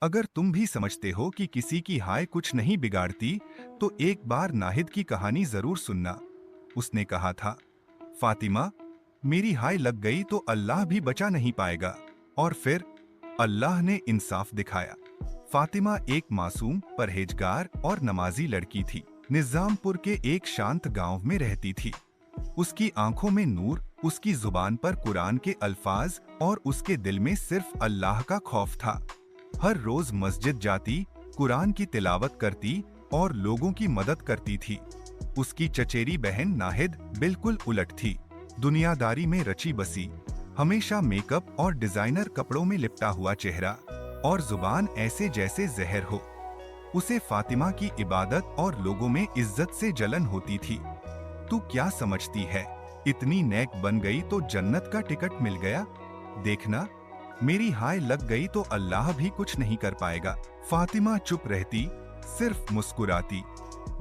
अगर तुम भी समझते हो कि किसी की हाय कुछ नहीं बिगाड़ती, तो एक बार नाहिद की कहानी जरूर सुनना। उसने कहा था, फातिमा, मेरी हाय लग गई तो अल्लाह भी बचा नहीं पाएगा। और फिर अल्लाह ने इंसाफ दिखाया। फातिमा एक मासूम, परहेजगार और नमाजी लड़की थी। निजामपुर के एक शांत गांव में रहती थी। उसकी आंखों में नूर, उसकी जुबान पर कुरान के अल्फाज और उसके दिल में सिर्फ अल्लाह का खौफ था। हर रोज मस्जिद जाती, कुरान की तिलावत करती और लोगों की मदद करती थी। उसकी चचेरी बहन नाहिद बिल्कुल उलट थी। दुनियादारी में रची बसी, हमेशा मेकअप और डिजाइनर कपड़ों में लिपटा हुआ चेहरा और जुबान ऐसे जैसे जहर हो। उसे फातिमा की इबादत और लोगों में इज्जत से जलन होती थी। तू क्या समझती है, इतनी नेक बन गई तो जन्नत का टिकट मिल गया? देखना, मेरी हाय लग गई तो अल्लाह भी कुछ नहीं कर पाएगा। फातिमा चुप रहती, सिर्फ मुस्कुराती।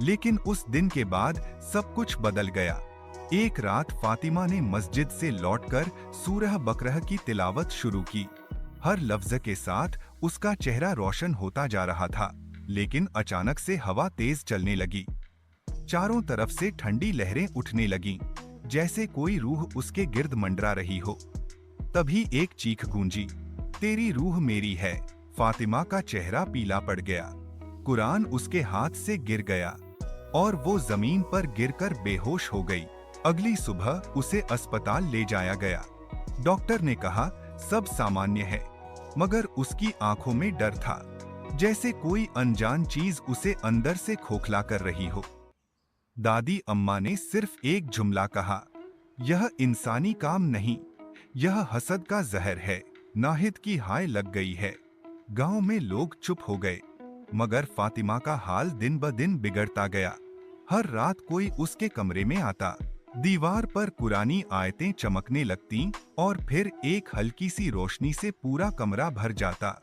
लेकिन उस दिन के बाद सब कुछ बदल गया। एक रात फातिमा ने मस्जिद से लौटकर सूरह बकरह की तिलावत शुरू की। हर लफ्ज के साथ उसका चेहरा रोशन होता जा रहा था। लेकिन अचानक से हवा तेज चलने लगी। चारों तरफ से ठंडी लहरें उठने लगीं, जैसे कोई रूह उसके गिर्द मंडरा रही हो। तभी एक चीख गूंजी, तेरी रूह मेरी है। फातिमा का चेहरा पीला पड़ गया। कुरान उसके हाथ से गिर गया और वो जमीन पर गिरकर बेहोश हो गई। अगली सुबह उसे अस्पताल ले जाया गया। डॉक्टर ने कहा, सब सामान्य है, मगर उसकी आंखों में डर था, जैसे कोई अनजान चीज उसे अंदर से खोखला कर रही हो। दादी अम्मा ने सिर्फ एक जुमला कहा, यह इंसानी काम नहीं, यह हसद का जहर है। नाहिद की हाय लग गई है। गांव में लोग चुप हो गए, मगर फातिमा का हाल दिन ब दिन बिगड़ता गया। हर रात कोई उसके कमरे में आता, दीवार पर कुरानी आयतें चमकने लगतीं और फिर एक हल्की सी रोशनी से पूरा कमरा भर जाता।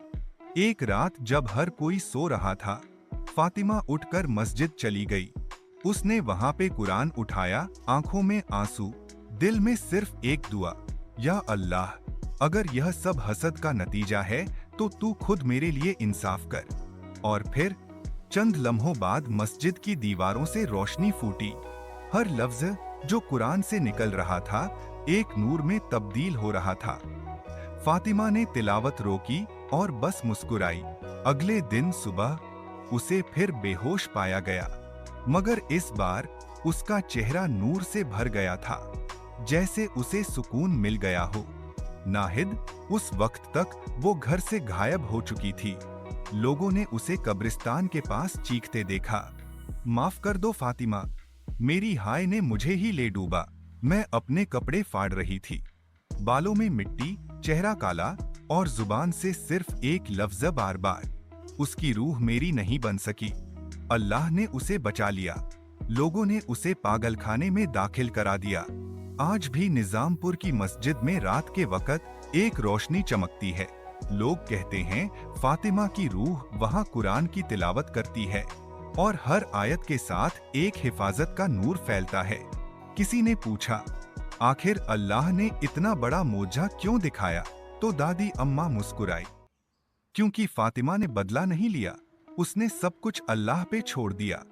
एक रात जब हर कोई सो रहा था, फातिमा उठकर मस्जिद चली गई। उसने वहां पे कुरान उठाया, आंखों में आंसू, दिल में सिर्फ एक दुआ, या अल्लाह, अगर यह सब हसद का नतीजा है तो तू खुद मेरे लिए इंसाफ कर। और फिर चंद लम्हों बाद मस्जिद की दीवारों से रोशनी फूटी। हर लफ्ज जो कुरान से निकल रहा था एक नूर में तब्दील हो रहा था। फातिमा ने तिलावत रोकी और बस मुस्कुराई। अगले दिन सुबह उसे फिर बेहोश पाया गया, मगर इस बार उसका चेहरा नूर से भर गया था, जैसे उसे सुकून मिल गया हो। नाहिद, उस वक्त तक वो घर से गायब हो चुकी थी। लोगों ने उसे कब्रिस्तान के पास चीखते देखा, माफ कर दो फातिमा, मेरी हाय ने मुझे ही ले डूबा। मैं अपने कपड़े फाड़ रही थी, बालों में मिट्टी, चेहरा काला और जुबान से सिर्फ एक लफ्ज बार बार। उसकी रूह मेरी नहीं बन सकी। अल्लाह ने उसे बचा लिया। लोगों ने उसे पागलखाने में दाखिल करा दिया। आज भी निजामपुर की मस्जिद में रात के वक्त एक रोशनी चमकती है। लोग कहते हैं फातिमा की रूह वहां कुरान की तिलावत करती है और हर आयत के साथ एक हिफाजत का नूर फैलता है। किसी ने पूछा, आखिर अल्लाह ने इतना बड़ा मोजा क्यों दिखाया? तो दादी अम्मा मुस्कुराई, क्योंकि फातिमा ने बदला नहीं लिया, उसने सब कुछ अल्लाह पे छोड़ दिया।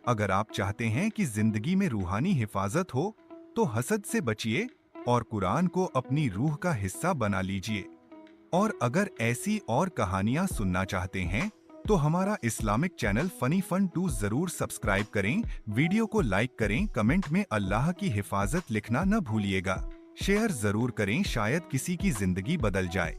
अगर आप चाहते हैं कि जिंदगी में रूहानी हिफाजत हो तो हसद से बचिए और कुरान को अपनी रूह का हिस्सा बना लीजिए। और अगर ऐसी और कहानियां सुनना चाहते हैं तो हमारा इस्लामिक चैनल फनी फन 2 जरूर सब्सक्राइब करें। वीडियो को लाइक करें, कमेंट में अल्लाह की हिफाजत लिखना न भूलिएगा। शेयर जरूर करें, शायद किसी की जिंदगी बदल जाए।